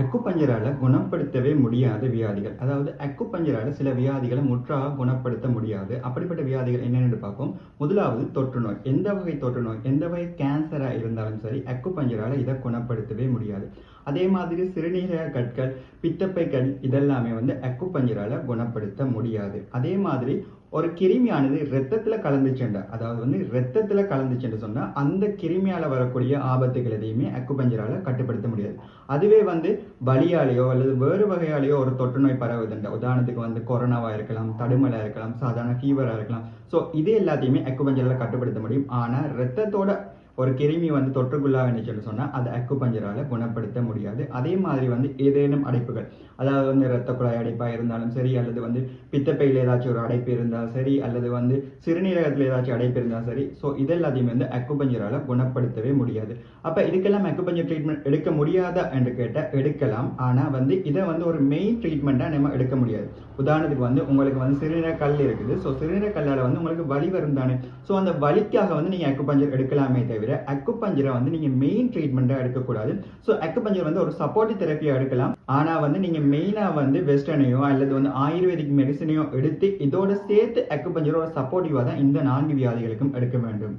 அக்குபஞ்சரால குணப்படுத்தவே முடியாத வியாதிகள். அதாவது அக்குபஞ்சரால சில வியாதிகளை முற்றாக குணப்படுத்த முடியாது. அப்படிப்பட்ட வியாதிகள் என்னென்னு பார்ப்போம். முதலாவது தொற்றுநோய். எந்த வகை தொற்றுநோய், எந்த வகை கேன்சரா இருந்தாலும் சரி, அக்குபஞ்சரால இதை குணப்படுத்தவே முடியாது. அதே மாதிரி சிறுநீரக கற்கள், பித்தப்பை கல் இதெல்லாமே அக்குபஞ்சரால குணப்படுத்த முடியாது. அதே மாதிரி ஒரு கிருமியானது ரத்தத்துல கலந்துச்சுண்டா, அதாவது ரத்தத்துல கலந்துச்சுன்னு சொன்னா அந்த கிருமியால வரக்கூடிய ஆபத்துகள் எதையுமே அக்குபஞ்சரால கட்டுப்படுத்த முடியாது. அதுவே வலியாலேயோ அல்லது வேறு வகையாலேயோ ஒரு தொற்று நோய் பரவுதுண்டா, உதாரணத்துக்கு கொரோனாவா இருக்கலாம், தடுமலா இருக்கலாம், சாதாரண ஃபீவரா இருக்கலாம். ஸோ இது எல்லாத்தையுமே அக்குபஞ்சரால கட்டுப்படுத்த முடியும். ஆனா ரத்தத்தோட ஒரு கிருமி தொற்றுக்குள்ளாக சொன்னா அது அக்குபஞ்சரால குணப்படுத்த முடியாது. அதே மாதிரி ஏதேனும் அடைப்புகள், அதாவது இரத்த குழாய் அடைப்பா இருந்தாலும் சரி, அல்லது பித்தப்பையில் ஏதாச்சும் ஒரு அடைப்பு இருந்தாலும் சரி, அல்லது சிறுநீரகத்தில் ஏதாச்சும் அடைப்பு இருந்தாலும் சரி, ஸோ இதெல்லாத்தையுமே அக்குபஞ்சரால குணப்படுத்தவே முடியாது. அப்ப இதுக்கெல்லாம் அக்குபஞ்சர் ட்ரீட்மெண்ட் எடுக்க முடியாதா என்று கேட்டால் எடுக்கலாம். ஆனா இதை ஒரு மெயின் ட்ரீட்மெண்ட்டா நம்ம எடுக்க முடியாது. உதாரணத்துக்கு உங்களுக்கு சிறுநீரக கல் இருக்குது. ஸோ சிறுநீரக கல்லால உங்களுக்கு வலி வரும் தானே. ஸோ அந்த வலிக்காக நீங்க அக்குபஞ்சர் எடுக்கலாமே தவிர அக்குபஞ்சரை நீங்க மெயின் ட்ரீட்மெண்ட்டா எடுக்கக்கூடாது. ஸோ அக்குபஞ்சர் ஒரு சப்போர்ட்டிவ் தெரப்பியா எடுக்கலாம். ஆனா நீங்க மெயினா வெஸ்டர்னையோ அல்லது ஆயுர்வேதிக் மெடிசனையோ எடுத்து இதோட சேர்த்து அக்குபஞ்சரோட சப்போர்ட்டிவா தான் இந்த 4 வியாதிகளுக்கும் எடுக்க வேண்டும்.